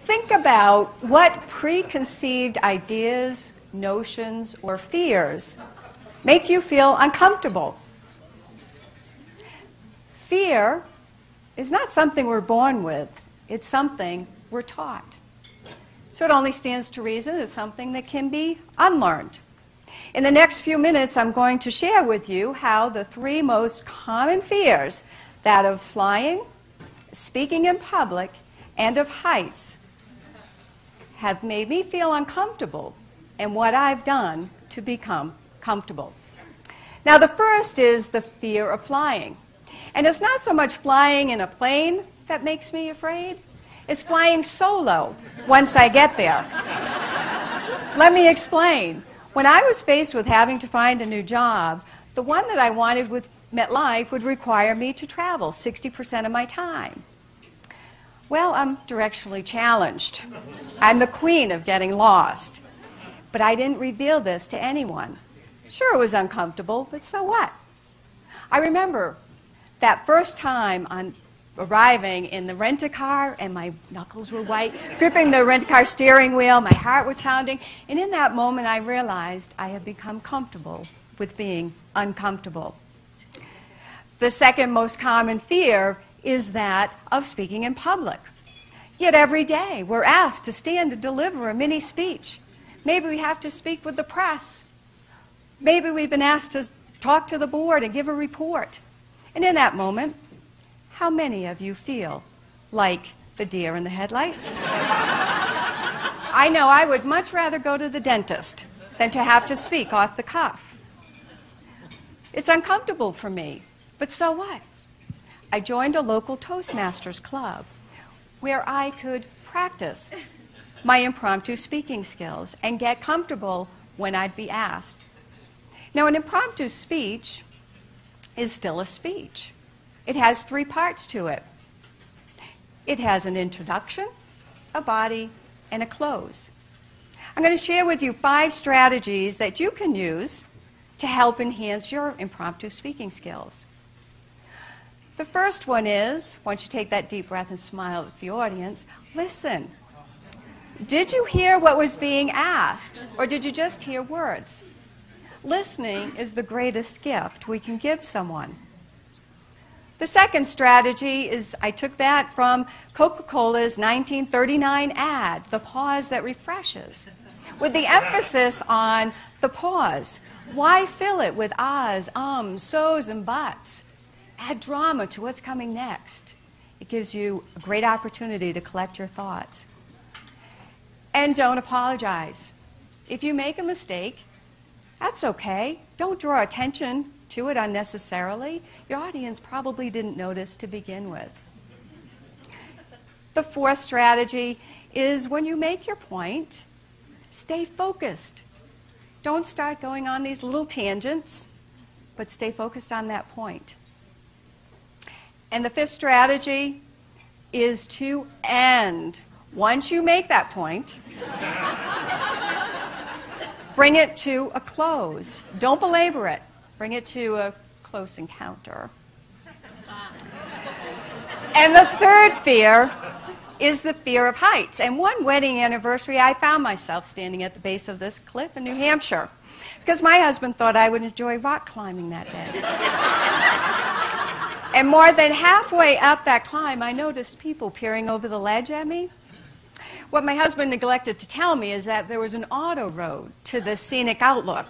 Think about what preconceived ideas, notions, or fears make you feel uncomfortable. Fear is not something we're born with. It's something we're taught. So it only stands to reason it's something that can be unlearned. In the next few minutes, I'm going to share with you how the three most common fears, that of flying, speaking in public, and of heights, have made me feel uncomfortable and what I've done to become comfortable. Now, the first is the fear of flying. And it's not so much flying in a plane that makes me afraid. It's flying solo once I get there. Let me explain. When I was faced with having to find a new job, the one that I wanted with MetLife would require me to travel 60% of my time. Well, I'm directionally challenged. I'm the queen of getting lost. But I didn't reveal this to anyone. Sure, it was uncomfortable, but so what? I remember that first time on arriving in the rent-a-car, and my knuckles were white, gripping the rent-a-car steering wheel, my heart was pounding, and in that moment I realized I had become comfortable with being uncomfortable. The second most common fear is that of speaking in public. Yet every day we're asked to stand and deliver a mini speech. Maybe we have to speak with the press. Maybe we've been asked to talk to the board and give a report. And in that moment, how many of you feel like the deer in the headlights? I know I would much rather go to the dentist than to have to speak off the cuff. It's uncomfortable for me, but so what? I joined a local Toastmasters club where I could practice my impromptu speaking skills and get comfortable when I'd be asked. Now, an impromptu speech is still a speech. It has three parts to it. It has an introduction, a body, and a close. I'm going to share with you 5 strategies that you can use to help enhance your impromptu speaking skills. The first one is, once you take that deep breath and smile at the audience, listen. Did you hear what was being asked, or did you just hear words? Listening is the greatest gift we can give someone. The second strategy is, I took that from Coca-Cola's 1939 ad, the pause that refreshes, with the emphasis on the pause. Why fill it with ahs, ums, so's, and buts? Add drama to what's coming next. It gives you a great opportunity to collect your thoughts. And don't apologize. If you make a mistake, that's okay. Don't draw attention to it unnecessarily. Your audience probably didn't notice to begin with. The fourth strategy is, when you make your point, stay focused. Don't start going on these little tangents, but stay focused on that point. And the fifth strategy is to end. Once you make that point, bring it to a close. Don't belabor it. Bring it to a close encounter. And the third fear is the fear of heights. And one wedding anniversary, I found myself standing at the base of this cliff in New Hampshire because my husband thought I would enjoy rock climbing that day. And more than halfway up that climb, I noticed people peering over the ledge at me. What my husband neglected to tell me is that there was an auto road to this scenic outlook.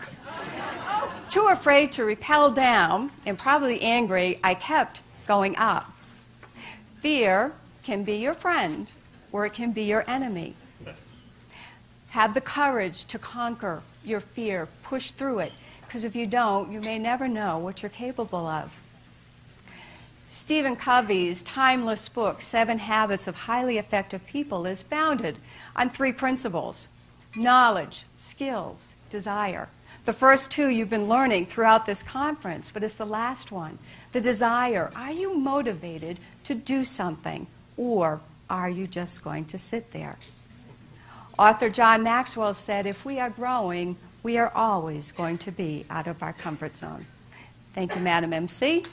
Too afraid to rappel down, and probably angry, I kept going up. Fear can be your friend, or it can be your enemy. Have the courage to conquer your fear, push through it, because if you don't, you may never know what you're capable of. Stephen Covey's timeless book, 7 Habits of Highly Effective People, is founded on 3 principles: knowledge, skills, desire. The first 2 you've been learning throughout this conference, but it's the last one, the desire. Are you motivated to do something, or are you just going to sit there? Author John Maxwell said, if we are growing, we are always going to be out of our comfort zone. Thank you, Madam MC.